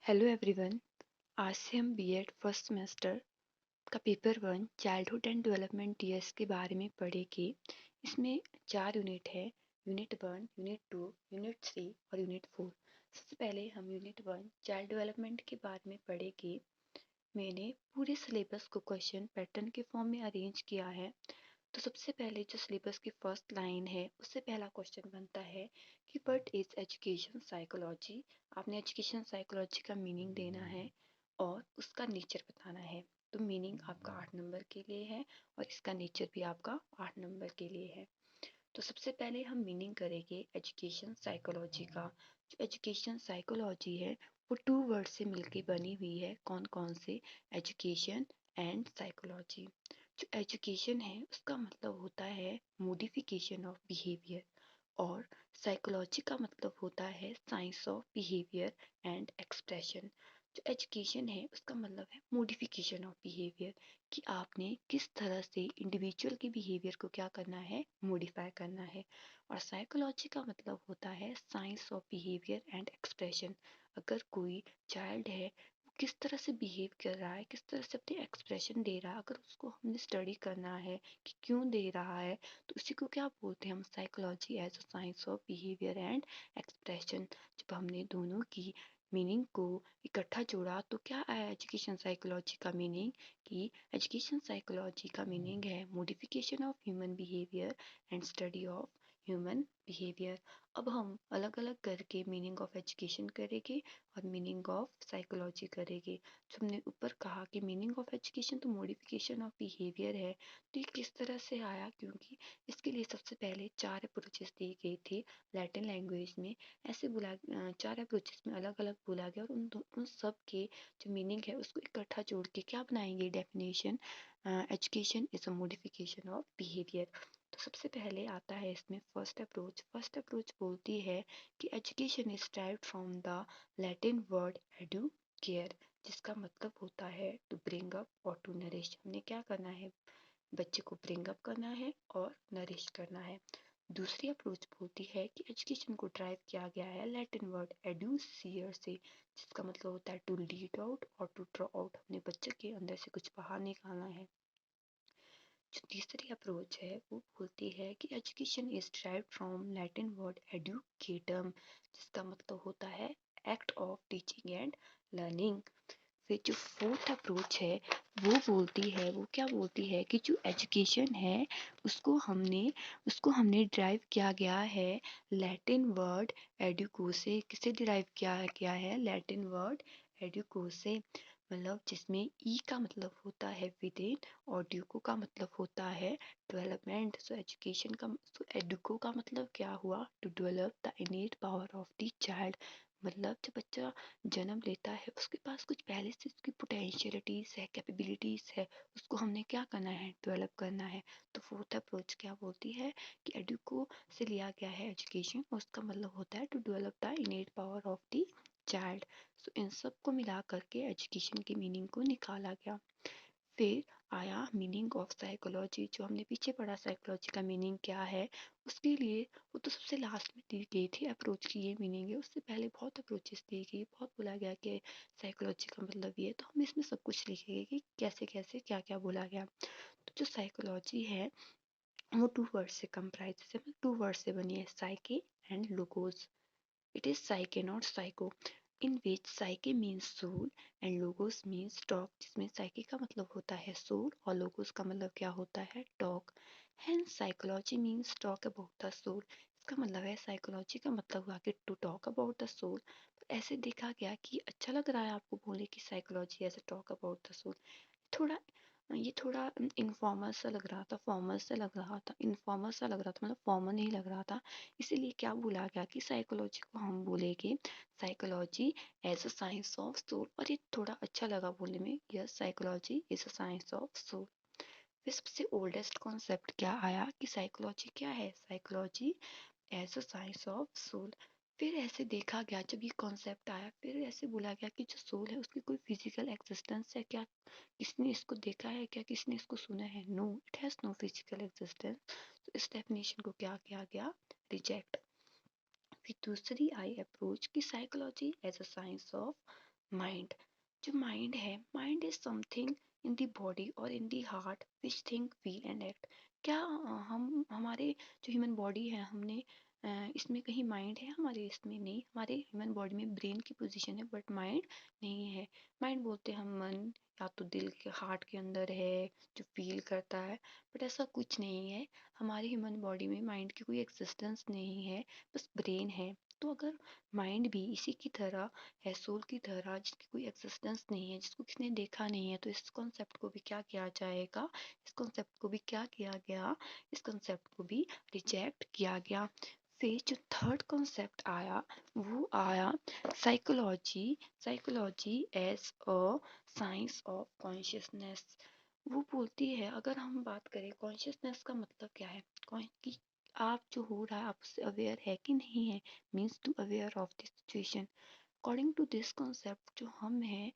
Hello everyone. आज से हम बीएड फर्स्ट सेमेस्टर का paper 1 childhood and development years के बारे में पढ़ेंगे। इसमें 4 यूनिट है। यूनिट 1, यूनिट 2, यूनिट 3 और यूनिट 4। सबसे पहले हम यूनिट 1 चाइल्ड डेवलपमेंट के बारे में पढ़ेंगे। मैंने पूरे सिलेबस को क्वेश्चन पैटर्न के फॉर्म में अरेंज किया है। तो सबसे पहले जो सिलेबस की फर्स्ट लाइन है उससे पहला क्वेश्चन बनता है कि व्हाट इज एजुकेशन साइकोलॉजी। आपने एजुकेशन साइकोलॉजी का मीनिंग देना है और उसका नेचर बताना है। तो मीनिंग आपका 8 नंबर के लिए है और इसका नेचर भी आपका 8 नंबर के लिए है। तो सबसे पहले हम मीनिंग करेंगे एजुकेशन साइकोलॉजी का। जो एजुकेशन साइकोलॉजी है वो 2 वर्ड से मिलके बनी हुई है। कौन कौन से? Education and psychology. जो एजुकेशन है उसका मतलब होता है मोडिफिकेशन ऑफ बिहेवियर और साइकोलॉजी का मतलब होता है science of behaviour and expression. जो एजुकेशन है उसका मतलब है मोडिफिकेशन ऑफ बिहेवियर कि आपने किस तरह से इंडिविजुअल के बिहेवियर को क्या करना है, मॉडिफाई करना है। और साइकोलॉजी का मतलब होता है science of behaviour and expression. अगर कोई चाइल्ड है वो किस तरह से बिहेव कर रहा है, किस तरह से अपने एक्सप्रेशन दे रहा है, अगर उसको हमने स्टडी करना है कि क्यों दे रहा है, तो उसी को क्या बोलते हैं हम? Psychology as a science of behaviour and expression. जब हमने दोनों की मीनिंग को इकट्ठा जोड़ा तो क्या आया एजुकेशन साइकोलॉजी का मीनिंग? कि एजुकेशन साइकोलॉजी का मीनिंग है modification of human behaviour and study of human behaviour. अब हम अलग अलग करके मीनिंग ऑफ एजुकेशन करेंगे और मीनिंग ऑफ साइकोलॉजी करेंगे। जो हमने ऊपर कहा कि मीनिंग ऑफ एजुकेशन तो मॉडिफिकेशन ऑफ बिहेवियर है, तो ये किस तरह से आया? क्योंकि इसके लिए सबसे पहले 4 अप्रोचेस दी गई थी लैटिन लैंग्वेज में। ऐसे 4 अप्रोचेस में अलग अलग बोला गया और उन सब के जो मीनिंग है उसको इकट्ठा जोड़ के क्या बनाएंगे? Definition. Education is a modification of behaviour. तो सबसे पहले आता है इसमें फर्स्ट अप्रोच। फर्स्ट अप्रोच बोलती है कि education is derived from the Latin word Educare, जिसका मतलब होता है टू ब्रिंग अप और टू नरिश। हमने क्या करना है? बच्चे को ब्रिंग अप करना है और नरिश करना है। दूसरी अप्रोच बोलती है कि एजुकेशन को ड्राइव किया गया है लैटिन वर्ड एडुसियर से, जिसका मतलब होता है टू लीड आउट और टू ड्रॉ आउट। अपने बच्चे के अंदर से कुछ बाहर निकालना है। जो तीसरी अप्रोच है वो बोलती है कि education is derived from Latin word एडुकेटम, जिसका मतलब होता है act of teaching and learning. फिर जो फोर्थ अप्रोच है वो क्या बोलती है कि जो एजुकेशन है उसको हमने ड्राइव किया गया है लैटिन वर्ड एडुको से। किसे ड्राइव किया गया है? लैटिन वर्ड एडुको से। मतलब जिसमें ई का मतलब होता है विद इन और ड्यूको का मतलब होता है डेवलपमेंट। सो एजुकेशन का एडुको का मतलब क्या हुआ? To develop the innate power of the child. मतलब जब बच्चा जन्म लेता है उसके पास कुछ पहले से उसकी पोटेंशियलिटीज़ है, कैपेबिलिटीज़ है, उसको हमने क्या करना है? डेवलप करना है। तो फोर्थ अप्रोच क्या बोलती है कि एडुको से लिया गया है एजुकेशन, उसका मतलब होता है to develop the innate power of the child. So इन सब को मिला करके एजुकेशन की मीनिंग को निकाला गया। फिर आया मीनिंग ऑफ साइकोलॉजी। जो हमने पीछे पढ़ा साइकोलॉजी का मीनिंग क्या है, उसके लिए वो तो सबसे लास्ट में दी गई थी अप्रोच की ये मीनिंग है। उससे पहले बहुत अप्रोचेस दी गई, बहुत बोला गया कि साइकोलॉजी का मतलब ये है। तो हम इसमें सब कुछ लिखेंगे कि कैसे कैसे क्या क्या बोला गया। तो जो साइकोलॉजी है वो 2 वर्ड से कंप्राइज है, मतलब 2 वर्ड से बनी है, साइके and logos. It is साइके not psycho, in which psyche means soul and logos means talk, जिसमें psyche का मतलब होता है soul और logos का मतलब क्या होता है? talk. Hence psychology means talk about the soul. इसका मतलब है साइकोलॉजी का मतलब हुआ कि to talk about the soul. पर ऐसे देखा गया कि अच्छा लग रहा है आपको बोले कि psychology as a talk about the soul. थोड़ा ये थोड़ा इनफॉर्मल सा लग रहा था, फॉर्मल सा लग रहा था, इनफॉर्मल सा लग रहा था, मतलब फॉर्मल नहीं लग रहा था। इसीलिए क्या बोला गया कि साइकोलॉजी को हम बोलेंगे psychology as a science of soul. और ये थोड़ा अच्छा लगा बोलने में, yes psychology is a science of soul. फिर सबसे ओल्डेस्ट कॉन्सेप्ट क्या आया कि साइकोलॉजी क्या है? Psychology as a science of soul. फिर ऐसे देखा गया, जब ये कॉन्सेप्ट आया फिर ऐसे बोला गया कि जो सोल है उसकी कोई फिजिकल एग्जिस्टेंस है क्या? किसने इसको देखा है क्या? किसने इसको सुना है? No, it has no physical existence. तो इस डेफिनेशन को क्या किया गया? रिजेक्ट। फिर दूसरी आई अप्रोच की psychology as a science of mind. जो माइंड है, mind is something in the body और in the heart which think feel and act. क्या हम हमारे जो ह्यूमन बॉडी है, हमने इसमें कहीं माइंड है हमारे? इसमें नहीं। हमारे ह्यूमन बॉडी में ब्रेन की पोजीशन है बट माइंड नहीं है। माइंड बोलते हैं हम मन, या तो दिल के हार्ट के अंदर है जो फील करता है, बट ऐसा कुछ नहीं है। हमारे ह्यूमन बॉडी में माइंड की कोई एग्जिस्टेंस नहीं है, बस ब्रेन है। तो अगर माइंड भी इसी की तरह है, सोल की तरह, जिसकी कोई एग्जिस्टेंस नहीं है, जिसको किसने देखा नहीं है, तो इस कॉन्सेप्ट को भी क्या किया जाएगा? इस कॉन्सेप्ट को भी क्या किया गया? इस कॉन्सेप्ट को भी रिजेक्ट किया गया। फिर जो थर्ड कॉन्सेप्ट आया, वो आया psychology. Psychology as a science of consciousness. वो बोलती है, अगर हम बात करें कॉन्शियसनेस का मतलब क्या है, कि आप जो हो रहा है आप उससे अवेयर है कि नहीं है, means to aware of the situation. According to this concept जो हम हैं,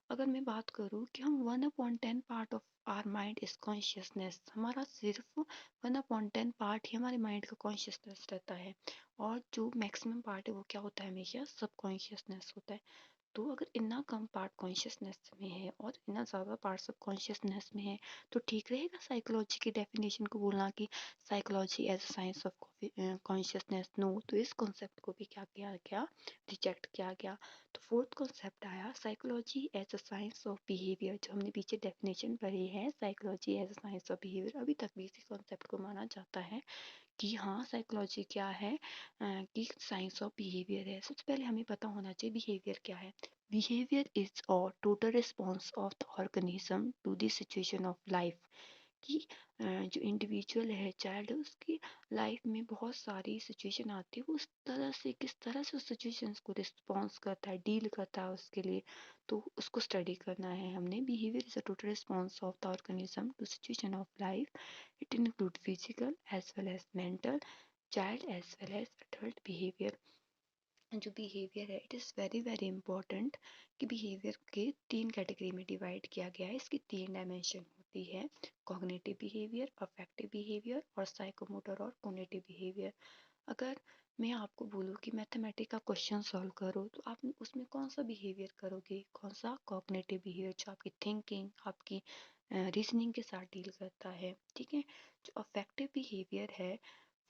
अगर मैं बात करूँ कि हम 1/10 part of our mind is consciousness, हमारा सिर्फ 1/10 पार्ट ही हमारे माइंड का कॉन्शियसनेस रहता है, और जो मैक्सिमम पार्ट है वो क्या होता है, हमेशा सब कॉन्शियसनेस होता है। तो अगर इतना कम पार्ट कॉन्शियसनेस में है और इतना ज़्यादा पार्ट सब कॉन्शियसनेस में है, तो ठीक रहेगा साइकोलॉजी की डेफिनेशन को बोलना कि psychology as a science of consciousness? No. तो इस कॉन्सेप्ट को भी क्या किया गया? रिजेक्ट किया गया। तो फोर्थ कॉन्सेप्ट आया psychology as a science of behaviour. जो हमने पीछे डेफिनेशन पढ़ी है psychology as a science of behaviour, अभी तक भी इसी कॉन्सेप्ट को माना जाता है कि हाँ साइकोलॉजी क्या है, कि साइंस ऑफ बिहेवियर है। सबसे पहले हमें पता होना चाहिए बिहेवियर क्या है। Behaviour is a total response of the organism to the situation of life. कि जो इंडिविजुअल है, चाइल्ड है, उसकी लाइफ में बहुत सारी सिचुएशन आती है, वो उस तरह से किस तरह से उस सिचुएशंस को रिस्पॉन्स करता है, डील करता है उसके लिए, तो उसको स्टडी करना है हमने। Behaviour is a total response of the organism to situation of life. It include physical as well as mental, child as well as adult behaviour. जो बिहेवियर है, it is very very important कि behaviour के 3 category में divide किया गया है। इसकी 3 dimension होती है, कॉग्निटिव बिहेवियर, अफेक्टिव बिहेवियर और साइकोमोटर और कॉग्निटिव बिहेवियर। अगर मैं आपको बोलूँ कि मैथमेटिक का क्वेश्चन सॉल्व करो, तो आप उसमें कौन सा बिहेवियर करोगे? कौन सा? कॉग्निटिव बिहेवियर, जो आपकी थिंकिंग, आपकी रीजनिंग के साथ डील करता है, ठीक है। जो अफेक्टिव बिहेवियर है,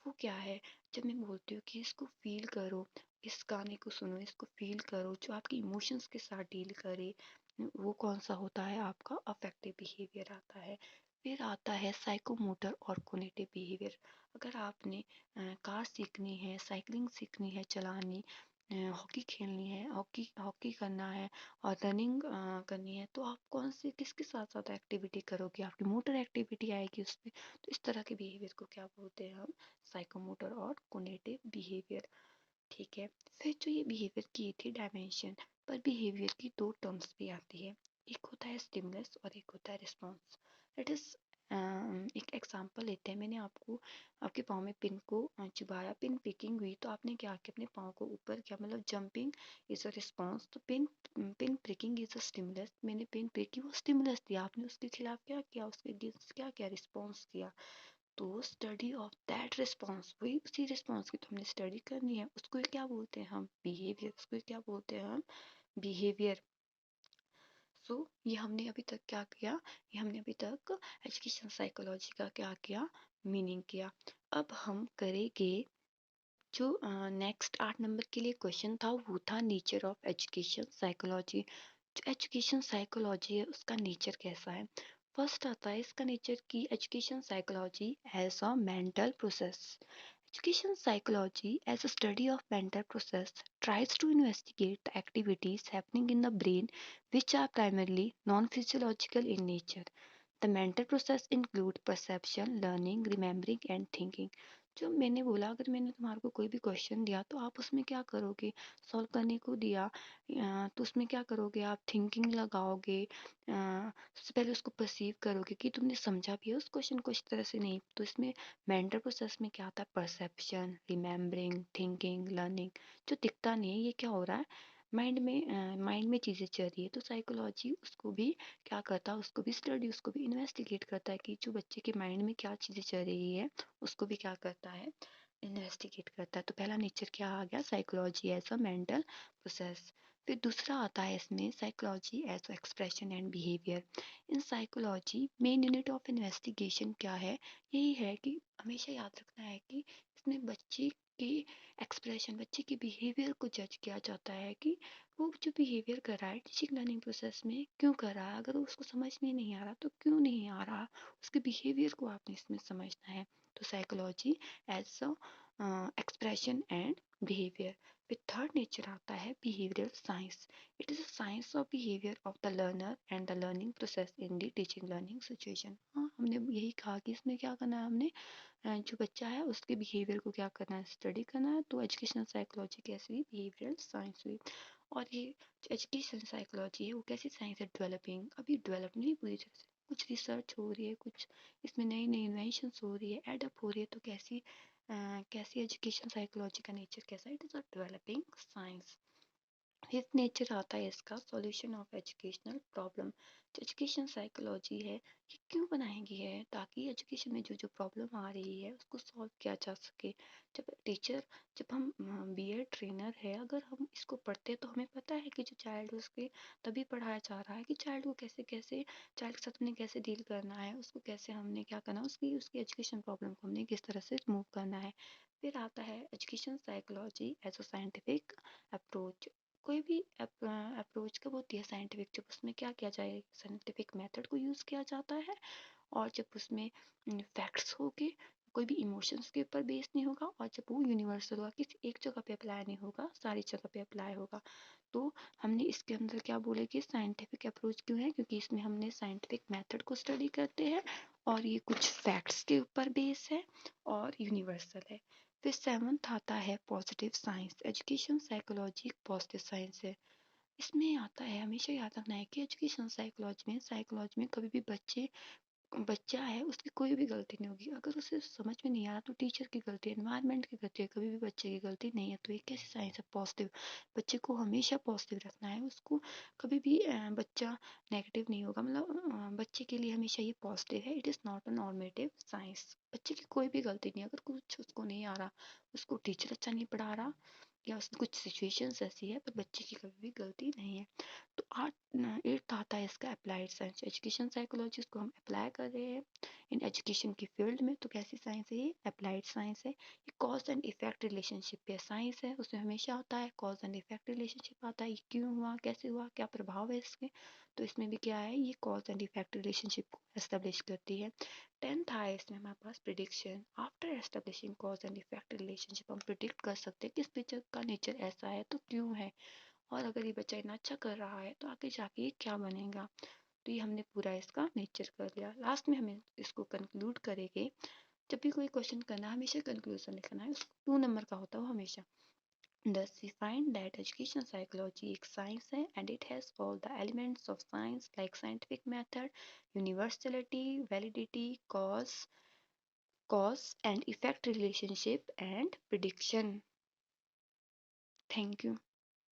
वो क्या है? जब मैं बोलती हूँ कि इसको फील करो, इस गाने को सुनो, इसको फील करो, जो आपके इमोशंस के साथ डील करे, वो कौन सा होता है? आपका अफेक्टिव बिहेवियर आता है। फिर आता है साइकोमोटर और कॉग्निटिव बिहेवियर। अगर आपने कार सीखनी है, साइकिलिंग सीखनी है चलानी, हॉकी खेलनी है, हॉकी हॉकी करना है, और रनिंग करनी है, तो आप कौन से किसके साथ साथ एक्टिविटी करोगे? आपकी मोटर एक्टिविटी आएगी उसमें। तो इस तरह के बिहेवियर को क्या बोलते हैं हम? साइकोमोटर और कॉग्निटिव बिहेवियर, ठीक है। फिर जो ये बिहेवियर की थी डायमेंशन, पर बिहेवियर की 2 टर्म्स भी आती है। एक होता है स्टिमुलस और एक होता है रिस्पॉन्स। इट इज एक एग्जांपल लेते हैं। मैंने आपको आपके पाँव में पिन को चुभाया, पिन प्रिकिंग हुई, तो आपने क्या किया? अपने पाँव को ऊपर किया, मतलब जंपिंग इज अ रिस्पॉन्स। तो pin pin pricking is a stimulus. मैंने पिन प्रिक की, वो स्टिमुलस दिया, आपने उसके खिलाफ क्या किया? उसके अगेंस्ट क्या किया? रिस्पॉन्स किया। तो स्टडी ऑफ दैट रिस्पॉन्स, वही उसी रिस्पॉन्स की तो हमने स्टडी करनी है, उसको क्या बोलते हैं हम? बिहेवियर। उसको क्या बोलते हैं हम? बिहेवियर। सो ये हमने अभी तक क्या किया? ये हमने अभी तक एजुकेशन साइकोलॉजी का क्या किया? मीनिंग किया। अब हम करेंगे जो नेक्स्ट 8 नंबर के लिए क्वेश्चन था, वो था नेचर ऑफ एजुकेशन साइकोलॉजी। जो एजुकेशन साइकोलॉजी है उसका नेचर कैसा है? फर्स्ट आता है इसका नेचर की education psychology as a mental process. Education psychology, as a study of mental process, tries to investigate the activities happening in the brain which are primarily non-physiological in nature. The mental process include perception, learning, remembering and thinking. जो मैंने बोला, अगर मैंने तुम्हारे को कोई भी question दिया तो आप उसमें क्या करोगे? सॉल्व करने को दिया, तो उसमें क्या करोगे? आप थिंकिंग लगाओगे, सबसे पहले उसको परसीव करोगे कि तुमने समझा भी है उस क्वेश्चन को, इस तरह से नहीं। तो इसमें मेंटल प्रोसेस में क्या आता है? Perception, remembering, thinking, learning. जो दिखता नहीं है, ये क्या हो रहा है? माइंड में चीज़ें चल रही है। तो साइकोलॉजी उसको भी क्या करता है? उसको भी स्टडी, उसको भी इन्वेस्टिगेट करता है कि जो बच्चे के माइंड में क्या चीज़ें चल रही है, उसको भी क्या करता है? इन्वेस्टिगेट करता है। तो पहला नेचर क्या आ गया? Psychology as a mental process. फिर दूसरा आता है इसमें psychology as expression and behaviour. In psychology main unit of investigation क्या है, यही है कि हमेशा याद रखना है कि इसमें बच्चे के एक्सप्रेशन, बच्चे के बिहेवियर को जज किया जाता है कि वो जो बिहेवियर कर रहा है टीचिंग लर्निंग प्रोसेस में क्यों कर रहा है, अगर उसको समझ में नहीं आ रहा तो क्यों नहीं आ रहा, उसके बिहेवियर को आपने इसमें समझना है। तो psychology as expression and behaviour. फिर थर्ड नेचर आता है behavioural science. It is a science of behaviour of the learner and the learning process in the teaching learning situation. हाँ, हमने यही कहा कि इसमें क्या करना है, हमने जो बच्चा है उसके बिहेवियर को क्या करना है, स्टडी करना है। तो एजुकेशनल साइकोलॉजी कैसी हुई, बिहेवियरल साइंस हुई। और ये जो एजुकेशन साइकोलॉजी है वो कैसी साइंस है, डेवलपिंग, अभी डेवलप नहीं पूरी तरह से, कुछ रिसर्च हो रही है, कुछ इसमें नई नई इन्वेंशंस हो रही है, एडअप हो रही है। तो कैसी एजुकेशन साइकोलॉजी का नेचर कैसा है, it is a developing science. Fifth nature आता है इसका सॉल्यूशन ऑफ एजुकेशनल प्रॉब्लम। जो एजुकेशन साइकोलॉजी है ये क्यों बनाई गई है, ताकि एजुकेशन में जो जो प्रॉब्लम आ रही है उसको सॉल्व किया जा सके। जब टीचर, जब हम बीएड ट्रेनर है, अगर हम इसको पढ़ते हैं तो हमें पता है कि जो चाइल्ड उसके तभी पढ़ाया जा रहा है कि चाइल्ड को कैसे कैसे, चाइल्ड के साथ में कैसे डील करना है, उसको कैसे हमने क्या करना है, उसकी उसकी एजुकेशन प्रॉब्लम को हमने किस तरह से रिमूव करना है। फिर आता है education psychology as a scientific approach. कोई भी अप्रोच कब होती है साइंटिफिक, जब उसमें क्या किया जाए, साइंटिफिक मेथड को यूज़ किया जाता है, और जब उसमें फैक्ट्स होंगे, कोई भी इमोशंस के ऊपर बेस नहीं होगा, और जब वो यूनिवर्सल होगा, किसी एक जगह पे अप्लाई नहीं होगा, सारी जगह पे अप्लाई होगा। तो हमने इसके अंदर क्या बोले कि साइंटिफिक अप्रोच क्यों है, क्योंकि इसमें हमने साइंटिफिक मेथड को स्टडी करते हैं, और ये कुछ फैक्ट्स के ऊपर बेस है और यूनिवर्सल है। फिर सेवंथ आता है पॉजिटिव साइंस। एजुकेशन साइकोलॉजी एक पॉजिटिव साइंस है। इसमें आता है, हमेशा याद रखना है कि एजुकेशन साइकोलॉजी में कभी भी बच्चा है उसकी कोई भी गलती नहीं होगी, अगर उसे समझ में नहीं आ रहा तो टीचर की गलती है, एनवायरनमेंट की गलती है, कभी भी बच्चे की गलती नहीं है। तो ये कैसी साइंस है, पॉजिटिव। बच्चे को हमेशा पॉजिटिव रखना है, उसको कभी भी बच्चा नेगेटिव नहीं होगा, मतलब बच्चे के लिए हमेशा ये पॉजिटिव है। It is not a normative science. बच्चे की कोई भी गलती नहीं है, अगर कुछ उसको नहीं आ रहा, उसको टीचर अच्छा नहीं पढ़ा रहा, या उसमें कुछ सिचुएशंस ऐसी है, पर बच्चे की कभी भी गलती नहीं है। तो एट्थ आता है इसका अप्लाइड साइंस। एजुकेशन साइकोलॉजी को हम अप्लाई कर रहे हैं इन एजुकेशन की फील्ड में। तो कैसी साइंस है ये, अप्लाइड साइंस है। ये कॉज एंड इफेक्ट रिलेशनशिप पे साइंस है, उसमें हमेशा आता है कॉज एंड इफेक्ट रिलेशनशिप आता है, ये क्यों हुआ, कैसे हुआ, क्या प्रभाव है इसके। तो इसमें भी क्या है, ये कॉज एंड इफेक्ट रिलेशनशिप को एस्टेब्लिश करती है। टेंथ आया इसमें हमारे पास prediction. After establishing cause and effect relationship हम प्रिडिक्ट कर सकते हैं कि इस पिक्चर का नेचर ऐसा है तो क्यों है, और अगर ये बच्चा इतना अच्छा कर रहा है तो आगे जाके ये क्या बनेगा। तो ये हमने पूरा इसका नेचर कर लिया। लास्ट में हमें इसको कंक्लूड करेंगे। जब भी कोई क्वेश्चन करना है हमेशा कंक्लूजन लिखना है, उसको 2 नंबर का होता है वो हमेशा। Thus, we find that educational psychology एक science है, and it has all the elements of science like scientific method, universality, validity, cause and effect relationship, and prediction. Thank you.